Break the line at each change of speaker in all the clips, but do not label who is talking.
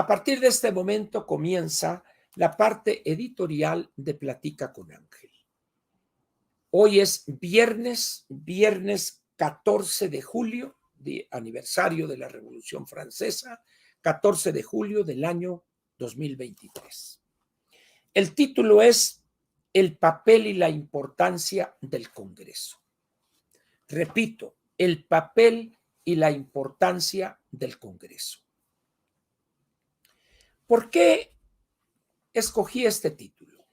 A partir de este momento comienza la parte editorial de Platica con Ángel. Hoy es viernes 14 de julio, aniversario de la Revolución Francesa, 14 de julio del año 2023. El título es El papel y la importancia del Congreso. Repito, el papel y la importancia del Congreso. ¿Por qué escogí este título?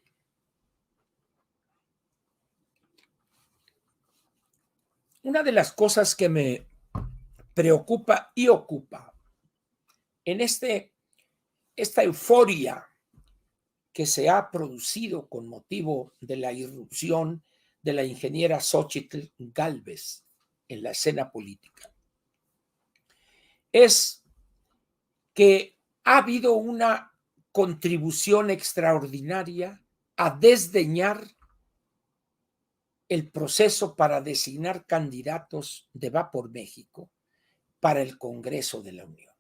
Una de las cosas que me preocupa y ocupa en esta euforia que se ha producido con motivo de la irrupción de la ingeniera Xóchitl Gálvez en la escena política, es que ha habido una contribución extraordinaria a desdeñar el proceso para designar candidatos de Va por México para el Congreso de la Unión.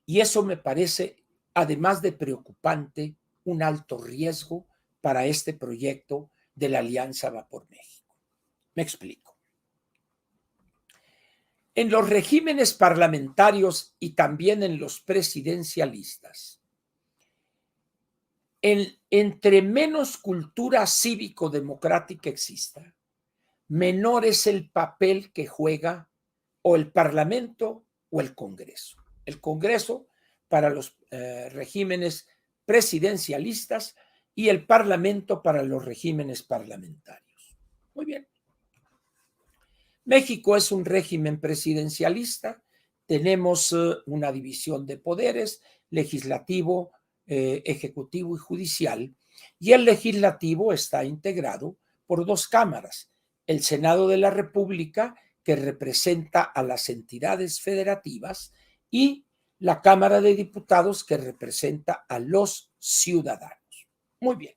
Y eso me parece, además de preocupante, un alto riesgo para este proyecto de la Alianza Va por México. Me explico. En los regímenes parlamentarios y también en los presidencialistas, entre menos cultura cívico-democrática exista, menor es el papel que juega o el Parlamento o el Congreso. El Congreso para los regímenes presidencialistas y el Parlamento para los regímenes parlamentarios. Muy bien. México es un régimen presidencialista. Tenemos una división de poderes, legislativo, ejecutivo y judicial, y el legislativo está integrado por dos cámaras, el Senado de la República, que representa a las entidades federativas, y la Cámara de Diputados, que representa a los ciudadanos. Muy bien.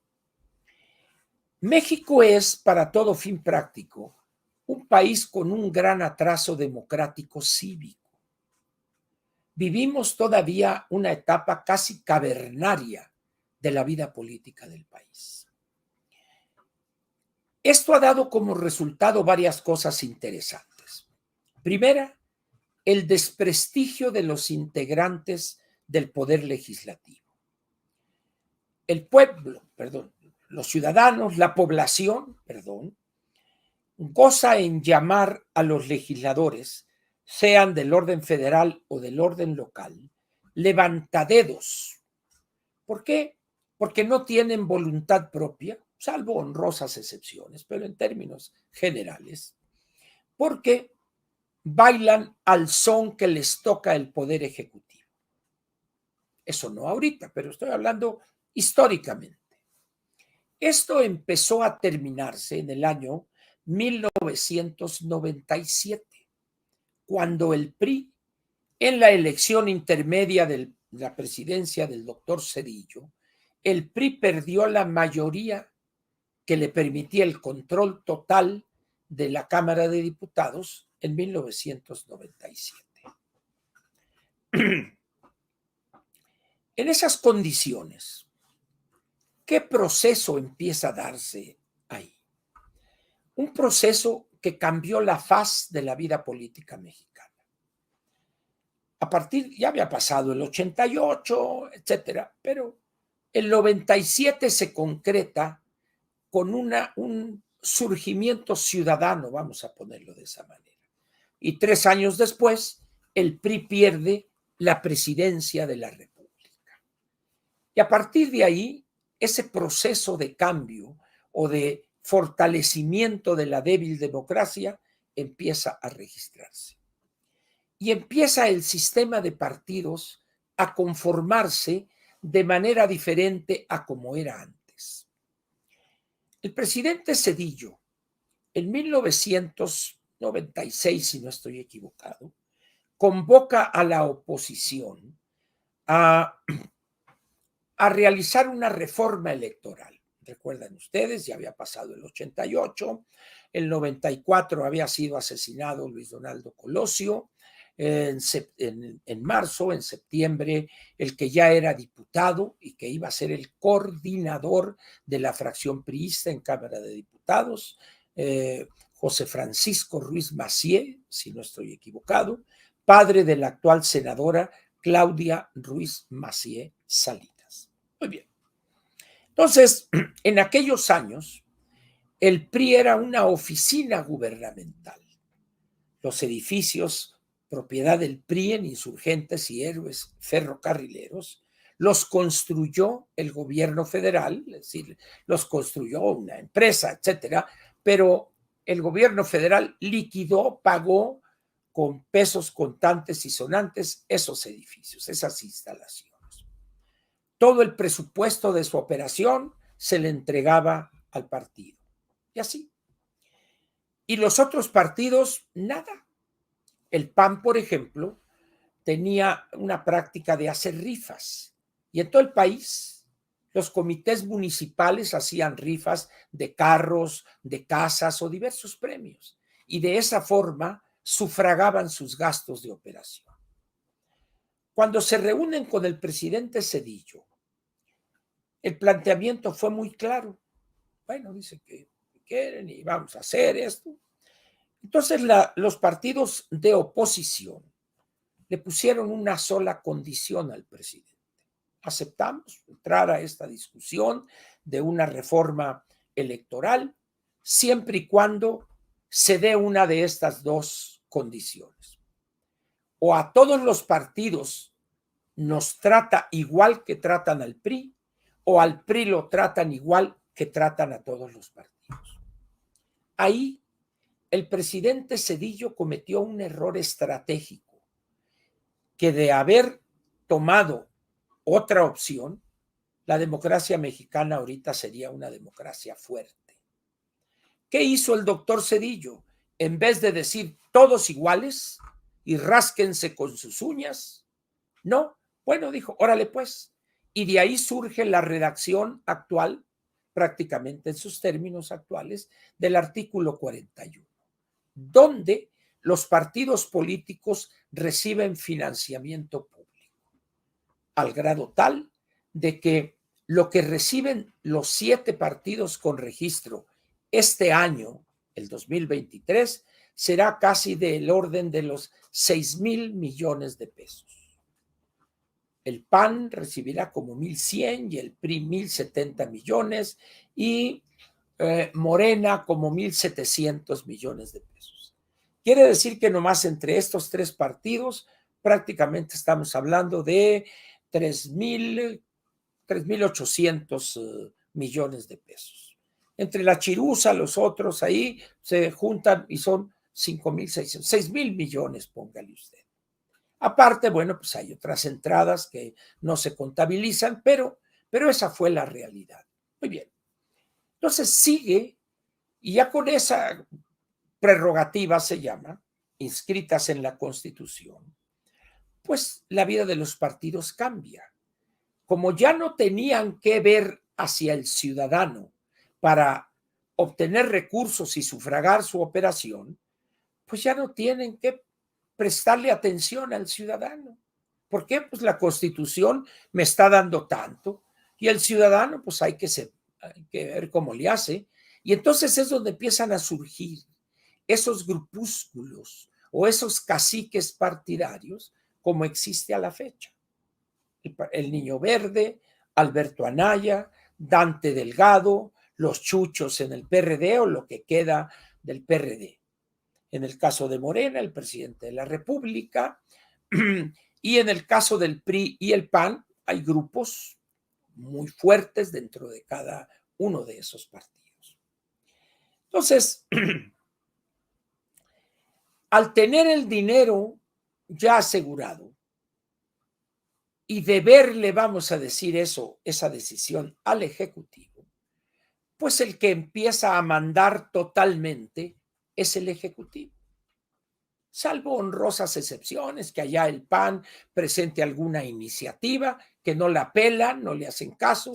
México es, para todo fin práctico, un país con un gran atraso democrático cívico. Vivimos todavía una etapa casi cavernaria de la vida política del país. Esto ha dado como resultado varias cosas interesantes. Primera, el desprestigio de los integrantes del poder legislativo. El pueblo, los ciudadanos, la población, goza en llamar a los legisladores, sean del orden federal o del orden local, levantadedos. ¿Por qué? Porque no tienen voluntad propia, salvo honrosas excepciones, pero en términos generales, porque bailan al son que les toca el poder ejecutivo. Eso no ahorita, pero estoy hablando históricamente. Esto empezó a terminarse en el año 1997, cuando el PRI, en la elección intermedia de la presidencia del doctor Zedillo, el PRI perdió la mayoría que le permitía el control total de la Cámara de Diputados en 1997. En esas condiciones, ¿qué proceso empieza a darse ahí? Un proceso que cambió la faz de la vida política mexicana. Ya había pasado el 88, etcétera, pero el 97 se concreta con un surgimiento ciudadano, vamos a ponerlo de esa manera. Y 3 años después, el PRI pierde la presidencia de la República. Y a partir de ahí, ese proceso de cambio o de fortalecimiento de la débil democracia empieza a registrarse. Y empieza el sistema de partidos a conformarse de manera diferente a como era antes. El presidente Zedillo, en 1996, si no estoy equivocado, convoca a la oposición a realizar una reforma electoral. Recuerdan ustedes, ya había pasado el 88, el 94 había sido asesinado Luis Donaldo Colosio, en marzo, en septiembre, el que ya era diputado y que iba a ser el coordinador de la fracción priista en Cámara de Diputados, José Francisco Ruiz Massieu, si no estoy equivocado, padre de la actual senadora Claudia Ruiz Massieu Salinas. Muy bien. Entonces, en aquellos años, el PRI era una oficina gubernamental. Los edificios, propiedad del PRI en Insurgentes y Héroes Ferrocarrileros, los construyó el gobierno federal, es decir, los construyó una empresa, etcétera, pero el gobierno federal liquidó, pagó con pesos contantes y sonantes esos edificios, esas instalaciones. Todo el presupuesto de su operación se le entregaba al partido. Y así. Y los otros partidos, nada. El PAN, por ejemplo, tenía una práctica de hacer rifas. Y en todo el país, los comités municipales hacían rifas de carros, de casas o diversos premios. Y de esa forma sufragaban sus gastos de operación. Cuando se reúnen con el presidente Zedillo, el planteamiento fue muy claro. Bueno, dice que quieren y vamos a hacer esto. Entonces los partidos de oposición le pusieron una sola condición al presidente. Aceptamos entrar a esta discusión de una reforma electoral siempre y cuando se dé una de estas dos condiciones. O a todos los partidos nos trata igual que tratan al PRI, o al PRI lo tratan igual que tratan a todos los partidos. Ahí el presidente Zedillo cometió un error estratégico, que de haber tomado otra opción, la democracia mexicana ahorita sería una democracia fuerte. ¿Qué hizo el doctor Zedillo? En vez de decir todos iguales y rásquense con sus uñas, no, bueno, dijo, órale pues. Y de ahí surge la redacción actual, prácticamente en sus términos actuales, del artículo 41, donde los partidos políticos reciben financiamiento público, al grado tal de que lo que reciben los 7 partidos con registro este año, el 2023, será casi del orden de los 6,000 millones de pesos. El PAN recibirá como 1,100 y el PRI 1,070 millones y Morena como 1,700 millones de pesos. Quiere decir que nomás entre estos 3 partidos prácticamente estamos hablando de 3,800 millones de pesos. Entre la chiruza, los otros ahí se juntan y son 5,600, 6,000 millones, póngale usted. Aparte, bueno, pues hay otras entradas que no se contabilizan, pero esa fue la realidad. Muy bien. Entonces sigue, y ya con esa prerrogativa se llama, inscritas en la Constitución, pues la vida de los partidos cambia. Como ya no tenían que ver hacia el ciudadano para obtener recursos y sufragar su operación, pues ya no tienen que prestarle atención al ciudadano. ¿Por qué? Pues la Constitución me está dando tanto y el ciudadano, pues hay que ver cómo le hace. Y entonces es donde empiezan a surgir esos grupúsculos o esos caciques partidarios como existe a la fecha. El Niño Verde, Alberto Anaya, Dante Delgado, los chuchos en el PRD o lo que queda del PRD. En el caso de Morena, el presidente de la República, y en el caso del PRI y el PAN, hay grupos muy fuertes dentro de cada uno de esos partidos. Entonces, al tener el dinero ya asegurado y deberle, vamos a decir eso, esa decisión al Ejecutivo, pues el que empieza a mandar totalmente es el Ejecutivo. Salvo honrosas excepciones, que allá el PAN presente alguna iniciativa que no la pelan, no le hacen caso,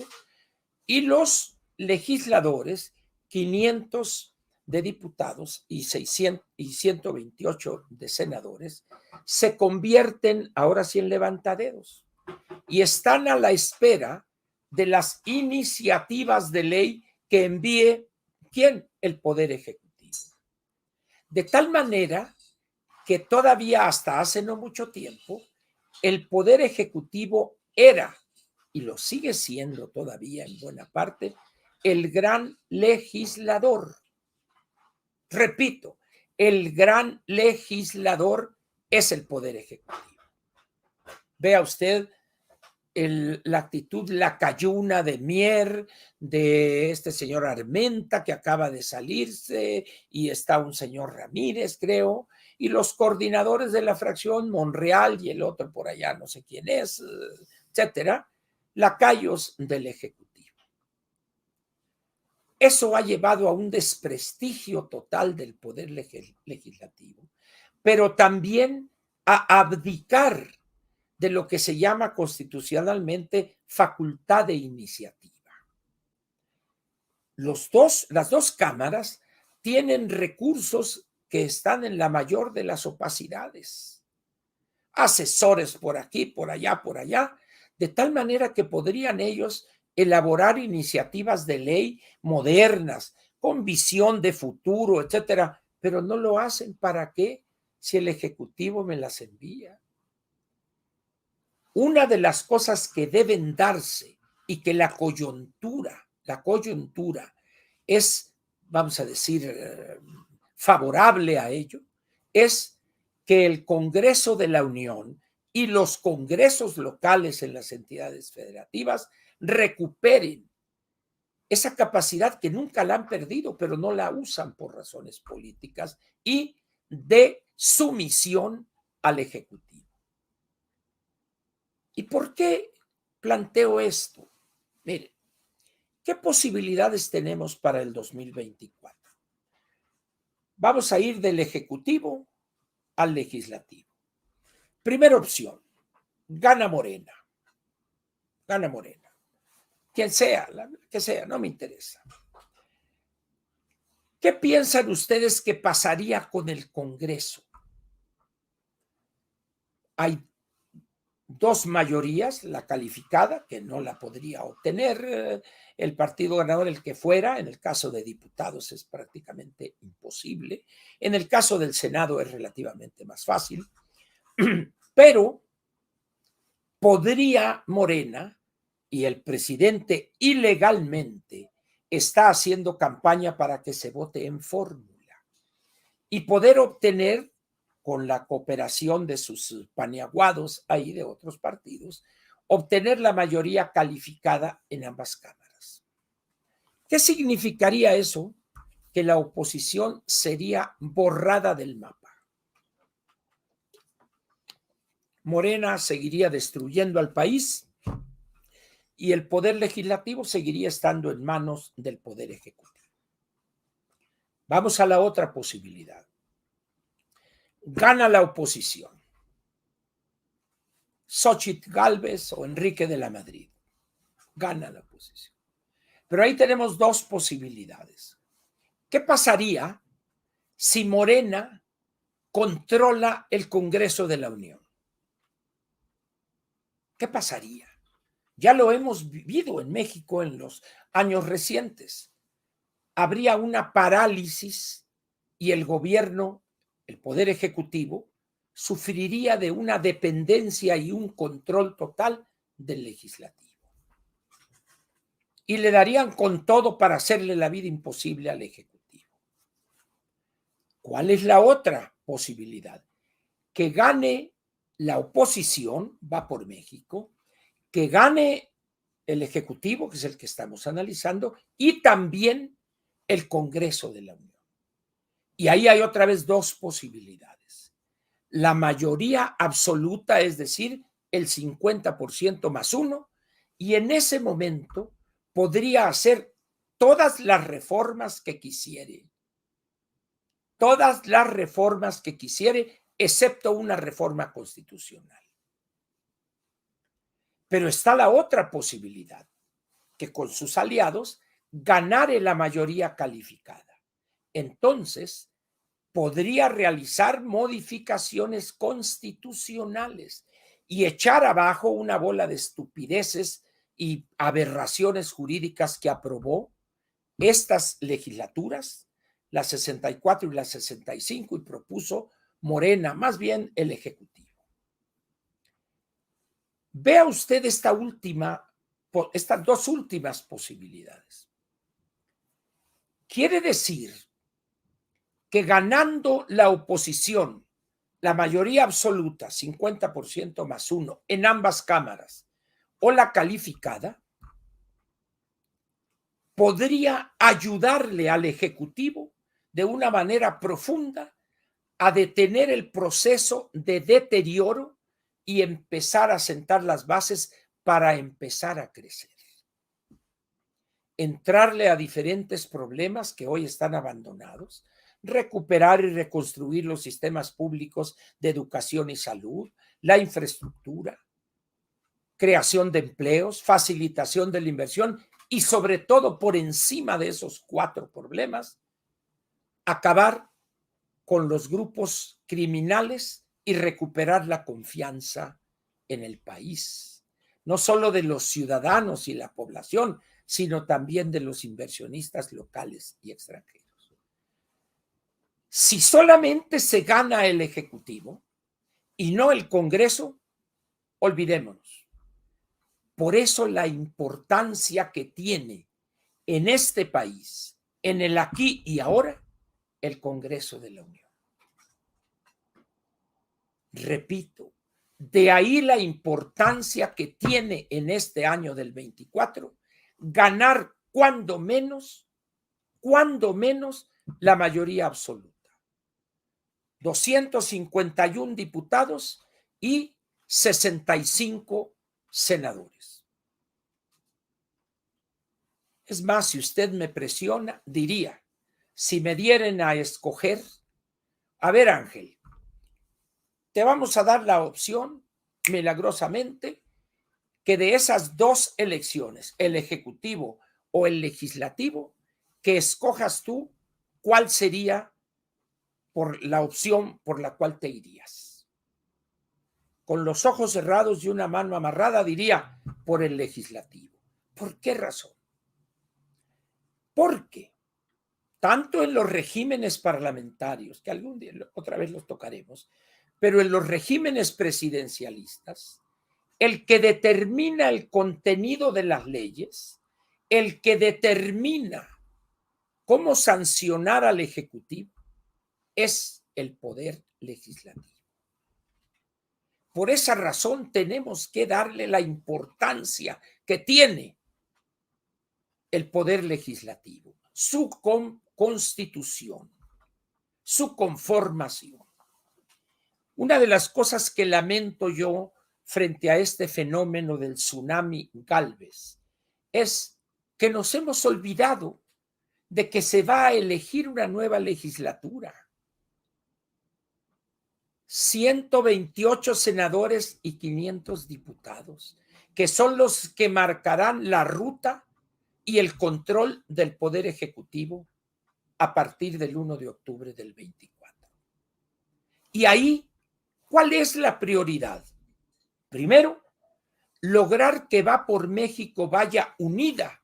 y los legisladores, 500 de diputados y 128 de senadores se convierten ahora sí en levantaderos y están a la espera de las iniciativas de ley que envíe ¿quién? El Poder Ejecutivo. De tal manera que todavía hasta hace no mucho tiempo el Poder Ejecutivo era, y lo sigue siendo todavía en buena parte, el gran legislador. Repito, el gran legislador es el Poder Ejecutivo. Vea usted la actitud lacayuna de Mier, de este señor Armenta que acaba de salirse, y está un señor Ramírez, creo, y los coordinadores de la fracción, Monreal y el otro por allá, no sé quién es, etcétera, lacayos del Ejecutivo. Eso ha llevado a un desprestigio total del poder legislativo, pero también a abdicar de lo que se llama constitucionalmente facultad de iniciativa. Las dos cámaras tienen recursos que están en la mayor de las opacidades. Asesores por aquí, por allá, de tal manera que podrían ellos elaborar iniciativas de ley modernas, con visión de futuro, etcétera, pero no lo hacen. ¿Para qué? Si el Ejecutivo me las envía. Una de las cosas que deben darse y que la coyuntura es, vamos a decir, favorable a ello, es que el Congreso de la Unión y los congresos locales en las entidades federativas recuperen esa capacidad que nunca la han perdido, pero no la usan por razones políticas y de sumisión al Ejecutivo. ¿Y por qué planteo esto? Mire, ¿qué posibilidades tenemos para el 2024? Vamos a ir del Ejecutivo al Legislativo. Primera opción, gana Morena. Gana Morena. Quien sea, que sea, no me interesa. ¿Qué piensan ustedes que pasaría con el Congreso? Hay dos mayorías, la calificada, que no la podría obtener el partido ganador, el que fuera. En el caso de diputados es prácticamente imposible. En el caso del Senado es relativamente más fácil. Pero podría Morena, y el presidente ilegalmente está haciendo campaña para que se vote en fórmula, y poder obtener, con la cooperación de sus paniaguados ahí de otros partidos, obtener la mayoría calificada en ambas cámaras. ¿Qué significaría eso? Que la oposición sería borrada del mapa. Morena seguiría destruyendo al país y el poder legislativo seguiría estando en manos del poder ejecutivo. Vamos a la otra posibilidad. Gana la oposición. Xóchitl Gálvez o Enrique de la Madrid. Gana la oposición. Pero ahí tenemos dos posibilidades. ¿Qué pasaría si Morena controla el Congreso de la Unión? ¿Qué pasaría? Ya lo hemos vivido en México en los años recientes. Habría una parálisis y el gobierno, el poder ejecutivo, sufriría de una dependencia y un control total del legislativo. Y le darían con todo para hacerle la vida imposible al Ejecutivo. ¿Cuál es la otra posibilidad? Que gane la oposición, va por México, que gane el Ejecutivo, que es el que estamos analizando, y también el Congreso de la Unión. Y ahí hay otra vez dos posibilidades. La mayoría absoluta, es decir, el 50% más uno, y en ese momento podría hacer todas las reformas que quisiere. Todas las reformas que quisiere, excepto una reforma constitucional. Pero está la otra posibilidad, que con sus aliados ganare la mayoría calificada entonces podría realizar modificaciones constitucionales y echar abajo una bola de estupideces y aberraciones jurídicas que aprobó estas legislaturas, la 64 y la 65, y propuso Morena, más bien el Ejecutivo. Vea usted estas dos últimas posibilidades. Quiere decir que ganando la oposición, la mayoría absoluta, 50% más uno, en ambas cámaras, o la calificada, podría ayudarle al Ejecutivo de una manera profunda a detener el proceso de deterioro y empezar a sentar las bases para empezar a crecer. Entrarle a diferentes problemas que hoy están abandonados, recuperar y reconstruir los sistemas públicos de educación y salud, la infraestructura, creación de empleos, facilitación de la inversión y sobre todo por encima de esos 4 problemas, acabar con los grupos criminales y recuperar la confianza en el país, no solo de los ciudadanos y la población, sino también de los inversionistas locales y extranjeros. Si solamente se gana el Ejecutivo y no el Congreso, olvidémonos. Por eso la importancia que tiene en este país, en el aquí y ahora, el Congreso de la Unión. Repito, de ahí la importancia que tiene en este año del 24 ganar cuando menos la mayoría absoluta. 251 diputados y 65 senadores. Es más, si usted me presiona, diría, si me dieran a escoger, a ver, Ángel, te vamos a dar la opción, milagrosamente, que de esas 2 elecciones, el ejecutivo o el legislativo, que escojas tú cuál sería por la opción por la cual te irías. Con los ojos cerrados y una mano amarrada diría por el legislativo. ¿Por qué razón? Porque tanto en los regímenes parlamentarios, que algún día otra vez los tocaremos, pero en los regímenes presidencialistas, el que determina el contenido de las leyes, el que determina cómo sancionar al Ejecutivo, es el poder legislativo. Por esa razón tenemos que darle la importancia que tiene el poder legislativo, su constitución, su conformación. Una de las cosas que lamento yo frente a este fenómeno del tsunami Gálvez es que nos hemos olvidado de que se va a elegir una nueva legislatura. 128 senadores y 500 diputados, que son los que marcarán la ruta y el control del Poder Ejecutivo a partir del 1 de octubre del 24. Y ahí, ¿cuál es la prioridad? Primero, lograr que Va por México vaya unida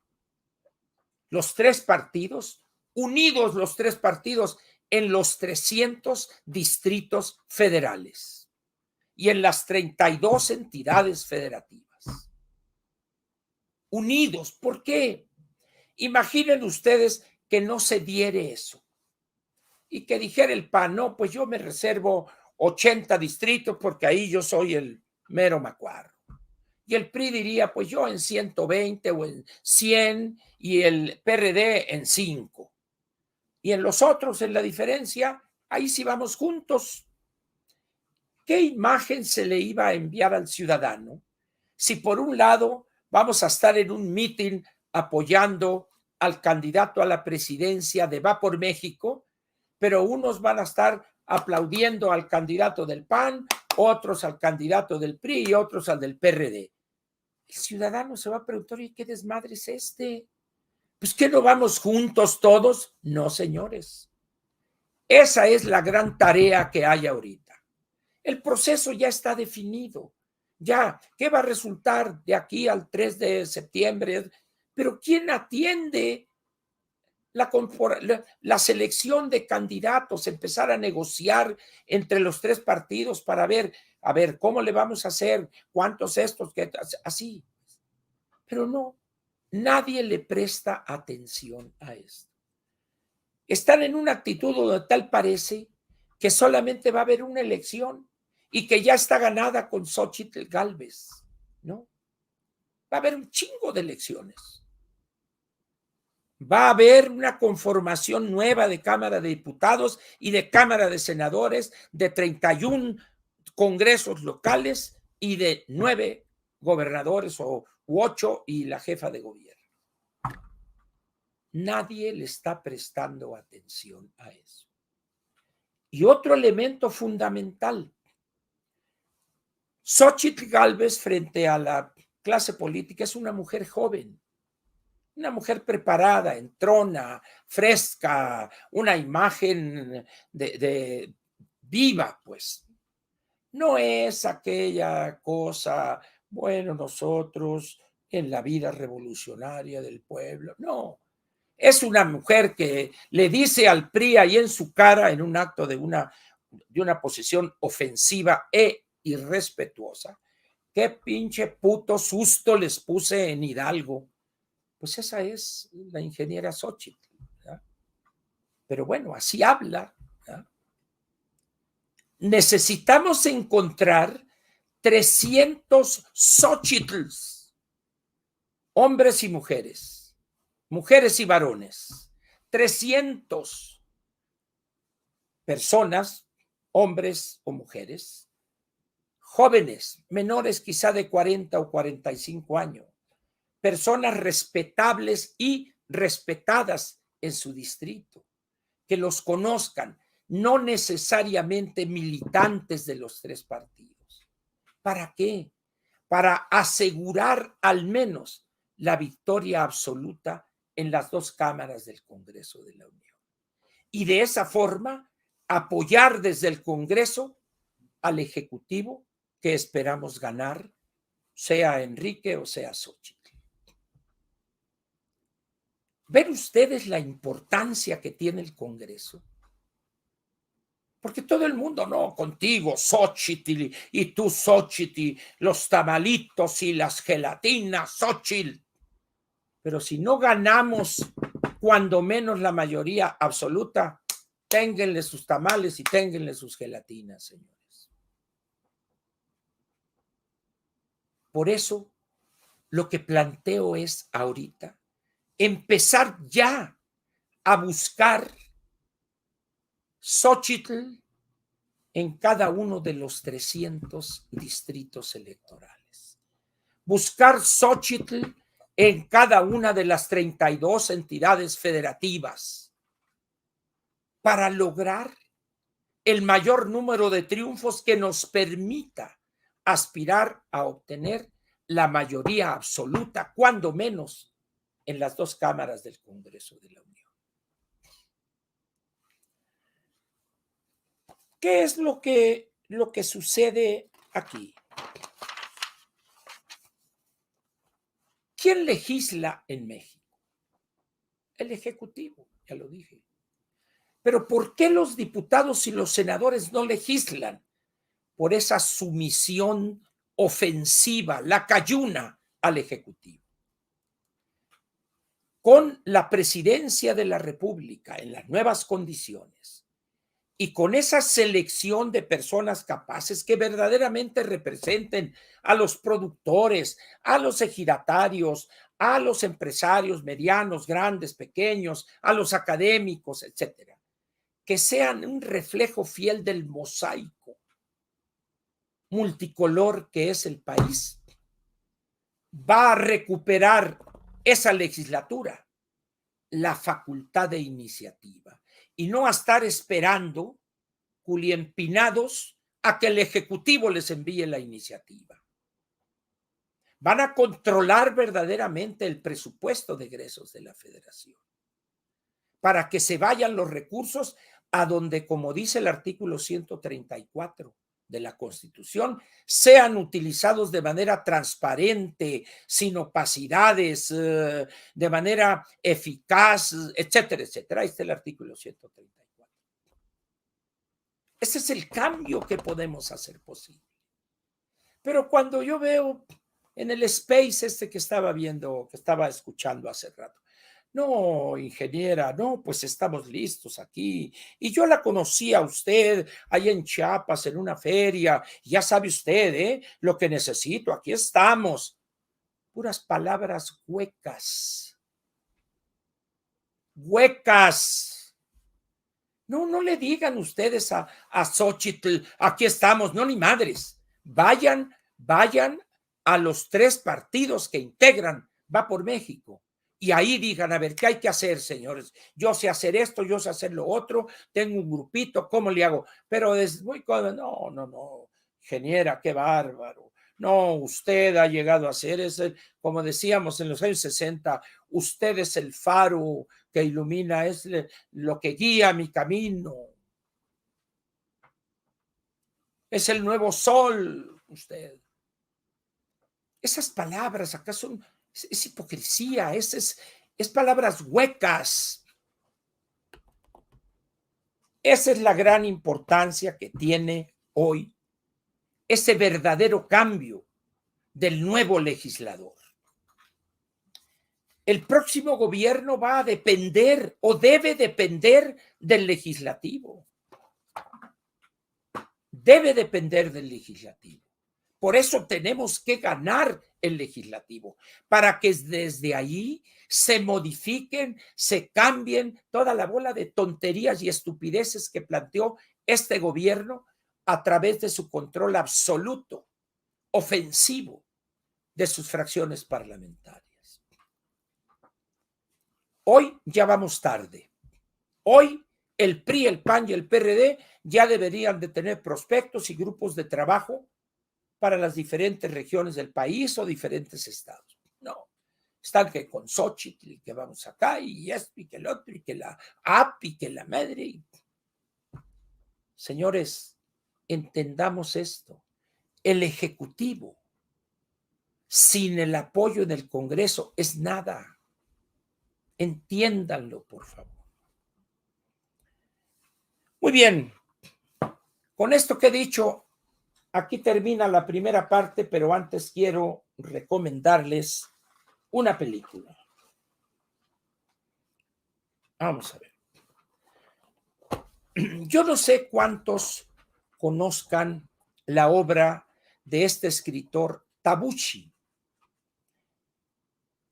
los 3 partidos, unidos los 3 partidos en los 300 distritos federales y en las 32 entidades federativas. Unidos, ¿por qué? Imaginen ustedes que no se diere eso y que dijera el PAN, no, pues yo me reservo 80 distritos porque ahí yo soy el mero macuarro. Y el PRI diría, pues yo en 120 o en 100 y el PRD en 5. Y en los otros, en la diferencia, ahí sí vamos juntos. ¿Qué imagen se le iba a enviar al ciudadano si por un lado vamos a estar en un mitin apoyando al candidato a la presidencia de Va por México, pero unos van a estar aplaudiendo al candidato del PAN, otros al candidato del PRI y otros al del PRD? El ciudadano se va a preguntar, ¿y qué desmadre es este? Pues que no vamos juntos todos. No, señores. Esa es la gran tarea que hay ahorita. El proceso ya está definido. Ya, ¿qué va a resultar de aquí al 3 de septiembre? Pero ¿quién atiende la selección de candidatos? Empezar a negociar entre los tres partidos para ver, a ver, ¿cómo le vamos a hacer? ¿Cuántos estos? Así. Pero no, nadie le presta atención a esto. Están en una actitud donde tal parece que solamente va a haber una elección y que ya está ganada con Xóchitl Gálvez, ¿no? Va a haber un chingo de elecciones. Va a haber una conformación nueva de Cámara de Diputados y de Cámara de Senadores, de 31 congresos locales y de 9 gobernadores u 8 y la jefa de gobierno. Nadie le está prestando atención a eso. Y otro elemento fundamental, Xóchitl Gálvez frente a la clase política es una mujer joven, una mujer preparada, entrona, fresca, una imagen de viva, pues. No es aquella cosa, bueno, nosotros en la vida revolucionaria del pueblo, no. Es una mujer que le dice al PRI ahí en su cara, en un acto de una posición ofensiva e irrespetuosa, qué pinche puto susto les puse en Hidalgo. Pues esa es la ingeniera Xóchitl, ¿verdad? Pero bueno, así habla, ¿verdad? Necesitamos encontrar 300 Xóchitls, hombres y mujeres y varones, 300 personas, hombres o mujeres, jóvenes, menores quizá de 40 o 45 años, personas respetables y respetadas en su distrito, que los conozcan, no necesariamente militantes de los tres partidos. ¿Para qué? Para asegurar al menos la victoria absoluta en las dos cámaras del Congreso de la Unión. Y de esa forma apoyar desde el Congreso al Ejecutivo que esperamos ganar, sea Enrique o sea Xóchitl. ¿Ven ustedes la importancia que tiene el Congreso? Porque todo el mundo, no, contigo, Xóchitl, y tú, Xóchitl, los tamalitos y las gelatinas, Xóchitl. Pero si no ganamos, cuando menos la mayoría absoluta, ténganle sus tamales y ténganle sus gelatinas, señores. Por eso, lo que planteo es ahorita empezar ya a buscar Xóchitl en cada uno de los 300 distritos electorales. Buscar Xóchitl en cada una de las 32 entidades federativas para lograr el mayor número de triunfos que nos permita aspirar a obtener la mayoría absoluta, cuando menos en las dos cámaras del Congreso de la Unión. ¿Qué es lo que sucede aquí? ¿Quién legisla en México? El Ejecutivo, ya lo dije. Pero ¿por qué los diputados y los senadores no legislan? Por esa sumisión ofensiva, lacayuna al Ejecutivo. Con la presidencia de la República en las nuevas condiciones y con esa selección de personas capaces que verdaderamente representen a los productores, a los ejidatarios, a los empresarios medianos, grandes, pequeños, a los académicos, etcétera, que sean un reflejo fiel del mosaico multicolor que es el país, va a recuperar esa legislatura la facultad de iniciativa y no a estar esperando culiempinados a que el Ejecutivo les envíe la iniciativa. Van a controlar verdaderamente el presupuesto de egresos de la Federación para que se vayan los recursos a donde, como dice el artículo 134 de la Constitución, sean utilizados de manera transparente, sin opacidades, de manera eficaz, etcétera, etcétera. Ahí está el artículo 134. Ese es el cambio que podemos hacer posible. Pero cuando yo veo en el space que estaba viendo, que estaba escuchando hace rato, no, ingeniera, no, pues estamos listos aquí. Y yo la conocí a usted allá en Chiapas en una feria. Ya sabe usted, lo que necesito, aquí estamos. Puras palabras huecas. Huecas. No, no le digan ustedes a Xochitl, aquí estamos, no, ni madres. Vayan a los 3 partidos que integran Va por México. Y ahí digan, a ver, ¿qué hay que hacer, señores? Yo sé hacer esto, yo sé hacer lo otro, tengo un grupito, ¿cómo le hago? Pero es muy, no, ingeniera, qué bárbaro. No, usted ha llegado a ser, como decíamos en los años 60, usted es el faro que ilumina, es lo que guía mi camino. Es el nuevo sol, usted. Esas palabras acá son, es hipocresía, es palabras huecas. Esa es la gran importancia que tiene hoy ese verdadero cambio del nuevo legislador. El próximo gobierno va a depender o debe depender del legislativo. Debe depender del legislativo. Por eso tenemos que ganar el legislativo, para que desde ahí se modifiquen, se cambien toda la bola de tonterías y estupideces que planteó este gobierno a través de su control absoluto, ofensivo, de sus fracciones parlamentarias. Hoy ya vamos tarde. Hoy el PRI, el PAN y el PRD ya deberían de tener prospectos y grupos de trabajo para las diferentes regiones del país o diferentes estados. No, están que con Xochitl y que vamos acá y esto y que el otro y que la app y que la madre. Señores, entendamos esto. El Ejecutivo, sin el apoyo del Congreso, es nada. Entiéndanlo, por favor. Muy bien. Con esto que he dicho, aquí termina la primera parte, pero antes quiero recomendarles una película. Vamos a ver. Yo no sé cuántos conozcan la obra de este escritor Tabucchi.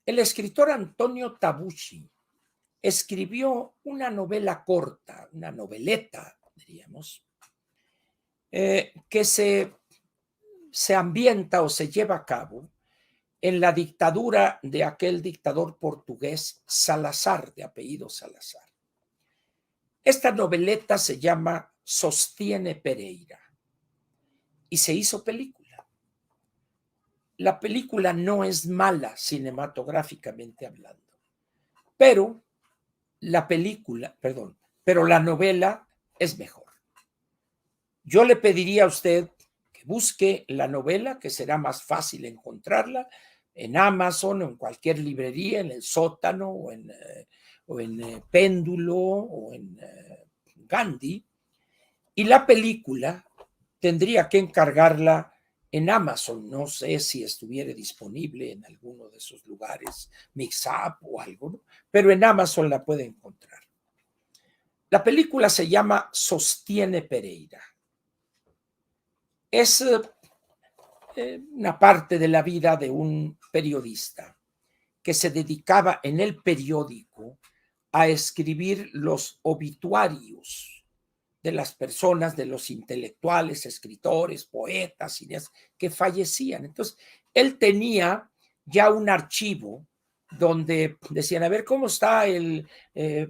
El escritor Antonio Tabucchi escribió una novela corta, una noveleta, diríamos, que se ambienta o se lleva a cabo en la dictadura de aquel dictador portugués Salazar, de apellido Salazar. Esta noveleta se llama Sostiene Pereira y se hizo película. La película no es mala cinematográficamente hablando, pero pero la novela es mejor. Yo le pediría a usted que busque la novela, que será más fácil encontrarla en Amazon o en cualquier librería, en el Sótano o en Péndulo o en Gandhi. Y la película tendría que encargarla en Amazon. No sé si estuviera disponible en alguno de esos lugares, Mixup o algo, ¿no? Pero en Amazon la puede encontrar. La película se llama Sostiene Pereira. Es una parte de la vida de un periodista que se dedicaba en el periódico a escribir los obituarios de las personas, de los intelectuales, escritores, poetas, cineastas, que fallecían. Entonces, él tenía ya un archivo donde decían, a ver, ¿cómo está el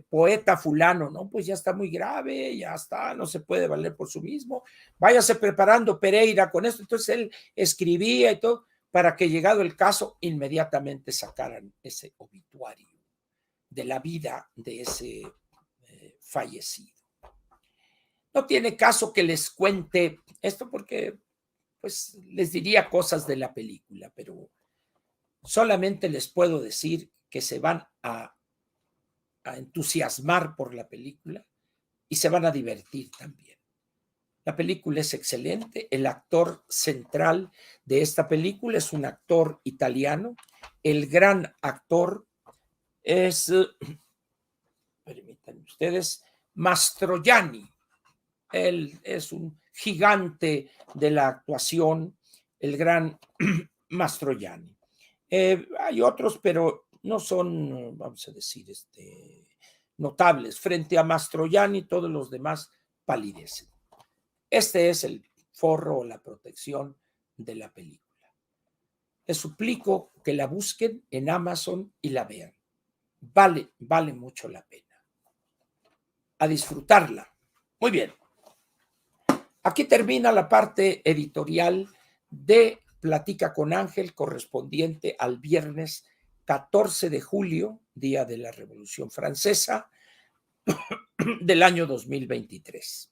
poeta fulano? No, pues ya está muy grave, ya está, no se puede valer por sí mismo, váyase preparando Pereira con esto. Entonces, él escribía y todo para que llegado el caso, inmediatamente sacaran ese obituario de la vida de ese fallecido. No tiene caso que les cuente esto porque pues les diría cosas de la película, pero solamente les puedo decir que se van a entusiasmar por la película y se van a divertir también. La película es excelente. El actor central de esta película es un actor italiano. El gran actor es, permítanme ustedes, Mastroianni. Él es un gigante de la actuación, el gran Mastroianni. Hay otros, pero no son, vamos a decir, notables. Frente a Mastroianni, todos los demás palidecen. Este es el forro o la protección de la película. Les suplico que la busquen en Amazon y la vean. Vale mucho la pena. A disfrutarla. Muy bien. Aquí termina la parte editorial de Platica con Ángel, correspondiente al viernes 14 de julio, día de la Revolución Francesa, del año 2023.